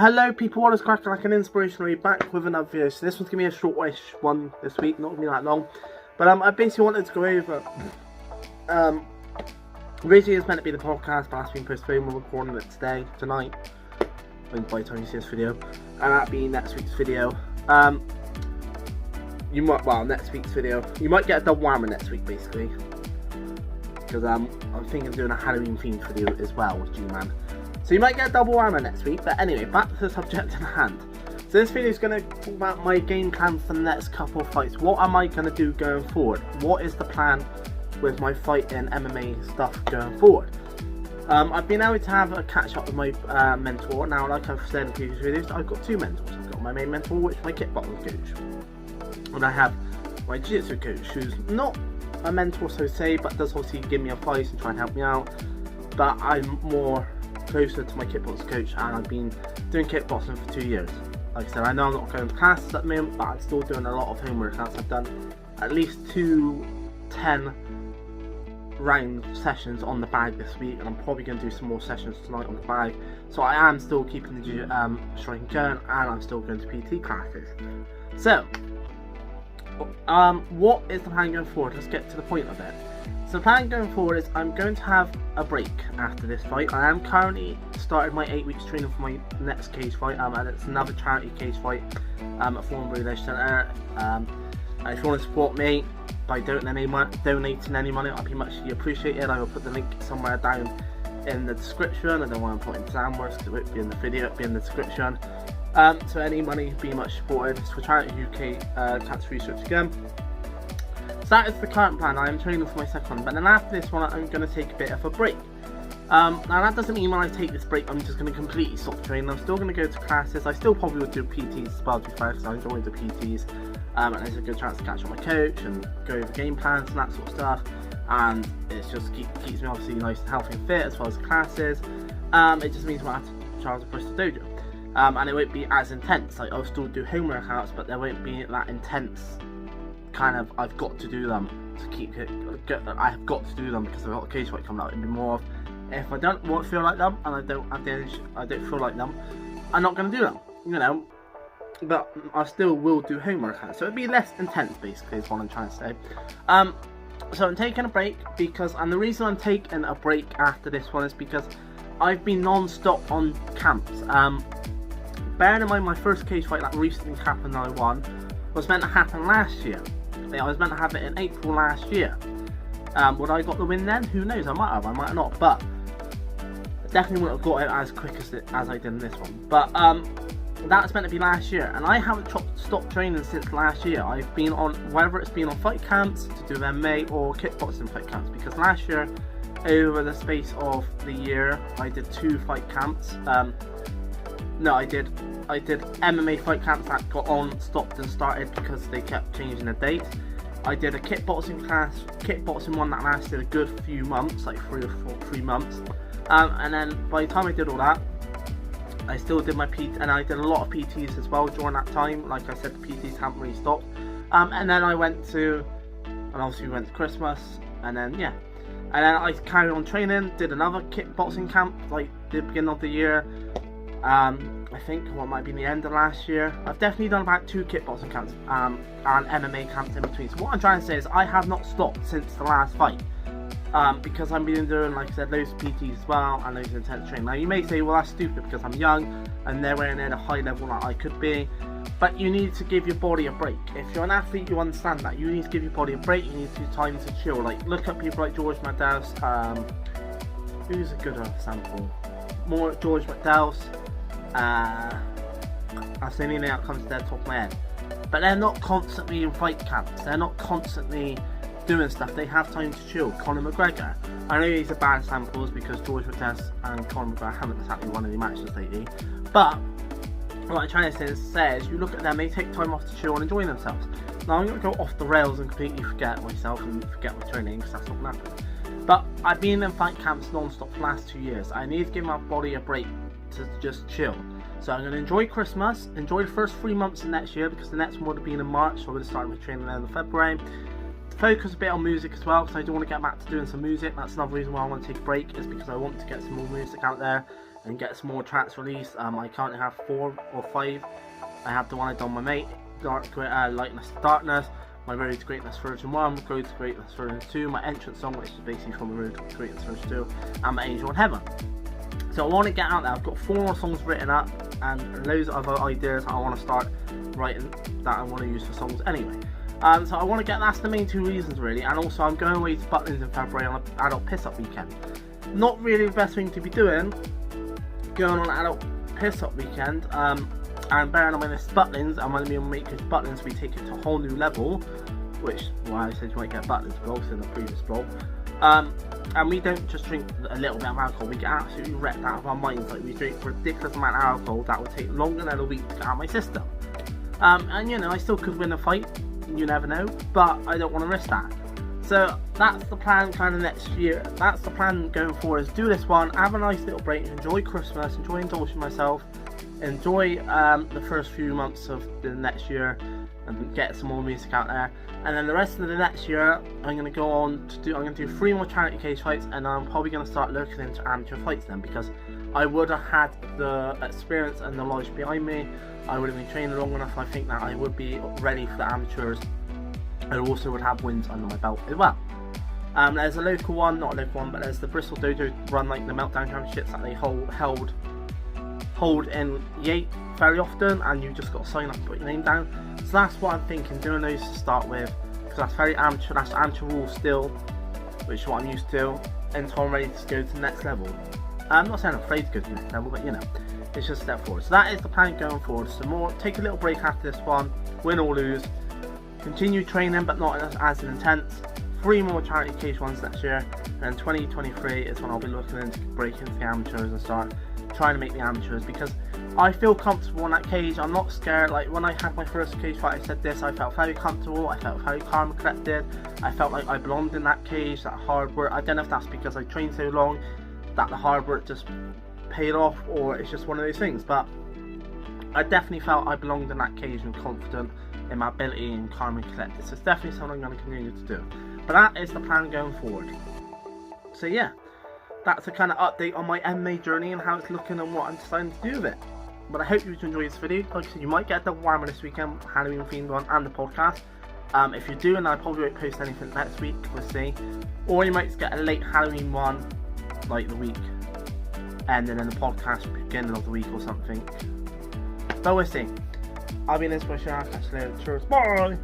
Hello people, what is cracking? Like an inspirational back with another video. So this one's gonna be a short-ish one this week, not gonna be that long. But I basically wanted to go over originally it's meant to be the podcast, but that's been postponed. We're recording it tonight, when by the time you see this video. And that'll be next week's video. Next week's video. You might get a double whammy next week basically. Because I'm thinking of doing a Halloween themed video as well with G-Man. So you might get a double whammy next week, but anyway, back to the subject at hand. So this video is going to talk about my game plan for the next couple of fights. What am I going to do going forward? What is the plan with my fight and MMA stuff going forward? I've been able to have a catch up with my mentor. Now, like I've said in previous videos, I've got two mentors. I've got my main mentor, which is my kickboxing coach. And I have my jiu-jitsu coach, who's not a mentor so to say, but does obviously give me advice and try and help me out. But I'm more closer to my kickboxing coach, and I've been doing kickboxing for 2 years. Like I said, I know I'm not going to classes at the moment, but I'm still doing a lot of homework. I've done at least 2 10-round sessions on the bag this week, and I'm probably going to do some more sessions tonight on the bag. So I am still keeping the striking going, and I'm still going to PT classes. So what is the plan going forward? Let's get to the point of it. So the plan going forward is I'm going to have a break after this fight. I am currently started my 8 weeks training for my next cage fight, and it's another charity cage fight at Foreign British Centre. And if you want to support me by donating any money, I'd be muchly appreciated. I will put the link somewhere down in the description. I don't want to put it in Samworth because it won't be in the video, it'll be in the description. So any money would be much supported. It's for Charity UK Cancer Research again. So that is the current plan. I am training for my second one, but then after this one I'm going to take a bit of a break. Now that doesn't mean when I take this break I'm just going to completely stop training. I'm still going to go to classes. I still probably would do PTs as well, to be fair, because I enjoy the PTs. And it's a good chance to catch up with my coach and go over game plans and that sort of stuff. And it just keeps me obviously nice and healthy and fit, as well as classes. It just means I have to try to push the dojo. And it won't be as intense. Like, I'll still do home workouts, but there won't be that intense kind of I've got to do them to keep it. I have got to do them because I've got a cage fight coming out. It'd be more of, if I don't want to feel like them and I don't feel like them, I'm not going to do them, you know. But I still will do home workouts, so it'd be less intense basically is what I'm trying to say. So I'm taking a break because, and the reason I'm taking a break after this one is because I've been non-stop on camps. Bearing in mind my first cage fight that recently happened that I won was meant to happen last year. I was meant to have it in April last year. Would I got the win then? Who knows? I might have, I might not, but I definitely wouldn't have got it as quick as I did in this one. But that's meant to be last year, and I haven't stopped training since last year. I've been on, whether it's been on fight camps to do MMA or kickboxing fight camps, because last year, over the space of the year, I did 2 fight camps. No, I did MMA fight camps that got on, stopped and started because they kept changing the date. I did a kickboxing one that lasted a good few months, like 3 months. And then by the time I did all that, I still did my PT, and I did a lot of PTs as well during that time. Like I said, the PTs haven't really stopped. And then I went to, and obviously we went to Christmas, and then yeah. And then I carried on training, did another kickboxing camp, like the beginning of the year. I think what might be the end of last year. I've definitely done about 2 kickboxing camps and MMA camps in between. So what I'm trying to say is I have not stopped since the last fight. Because I've been doing, like I said, loads of PTs as well and loads of intense training. Now you may say, well, that's stupid because I'm young and nowhere near the high level that I could be. But you need to give your body a break. If you're an athlete, you understand that. You need to give your body a break. You need to have time to chill. Like, look at people like George McDowell's. Who's a good example? More George McDowell's. That's the only name that comes to the top of my head. But they're not constantly in fight camps. They're not constantly doing stuff. They have time to chill. Conor McGregor. I know these are bad samples because George McDowell and Conor McGregor haven't exactly won any matches lately. But what I'm trying to say is you look at them, they take time off to chill and enjoy themselves. Now I'm going to go off the rails and completely forget myself and forget my training because that's not going to happen. But I've been in fight camps non-stop for the last 2 years. I need to give my body a break to just chill. So I'm going to enjoy Christmas, enjoy the first 3 months of next year, because the next one would have been in March, so I would have started my training then in February. focus a bit on music as well, because I do want to get back to doing some music. That's another reason why I want to take a break, is because I want to get some more music out there and get some more tracks released. I currently have 4 or 5. I have the one I done with my mate, Lightness to Darkness, my Road to Greatness version 1, Road to Greatness version 2, my entrance song, which is basically from the Road to Greatness version 2, and my Angel in Heaven. So I want to get out there. I've got 4 more songs written up and loads of other ideas I want to start writing that I want to use for songs anyway. So I want to get, that's the main 2 reasons really, and also I'm going away to Butlins in February on an adult piss-up weekend. Not really the best thing to be doing, going on an adult piss-up weekend, and bearing in mind this Butlins, I'm going to be able to make this Butlins, we take it to a whole new level, which, well, I said you might get Butlins vlogs in the previous vlog. And we don't just drink a little bit of alcohol, we get absolutely wrecked out of our minds. Like, we drink a ridiculous amount of alcohol that would take longer than a week to get out of my system. And you know, I still could win a fight, you never know, but I don't want to risk that. So that's the plan kind of next year. That's the plan going forward, is do this one, have a nice little break, enjoy Christmas, enjoy indulging myself, enjoy the first few months of the next year and get some more music out there. And then the rest of the next year, I'm going to go on to do, I'm going to do 3 more charity cage fights, and I'm probably going to start looking into amateur fights then, because I would have had the experience and the knowledge behind me. I would have been training long enough, I think, that I would be ready for the amateurs. I also would have wins under my belt as well. There's a local one, not a local one, but there's the Bristol Dojo run, like the Meltdown Championships that they hold in Yate very often, and you just got to sign up and put your name down. So that's what I'm thinking, doing those to start with, because that's very amateur, that's amateur rules still, which is what I'm used to, until I'm ready to go to the next level. I'm not saying I'm afraid to go to the next level, but you know, it's just a step forward. So that is the plan going forward. So more, take a little break after this one, win or lose, continue training but not as intense, 3 more charity cage ones next year, and 2023 is when I'll be looking into breaking into the amateurs and start trying to make the amateurs, because I feel comfortable in that cage. I'm not scared. Like when I had my first cage fight, I said this, I felt very comfortable, I felt very calm and collected, I felt like I belonged in that cage. That hard work, I don't know if that's because I trained so long that the hard work just paid off, or it's just one of those things, but I definitely felt I belonged in that cage and confident in my ability and calm and collected. So it's definitely something I'm going to continue to do, but that is the plan going forward. So yeah, that's a kind of update on my MMA journey and how it's looking and what I'm deciding to do with it. But I hope you enjoyed this video. Like I said, you might get a double whammy this weekend, Halloween themed one and the podcast. If you do, and I probably won't post anything next week, we'll see. Or you might just get a late Halloween one, like the week, and then the podcast beginning of the week or something. But we'll see. I'll be in this for sure. Catch you later. Cheers. Bye.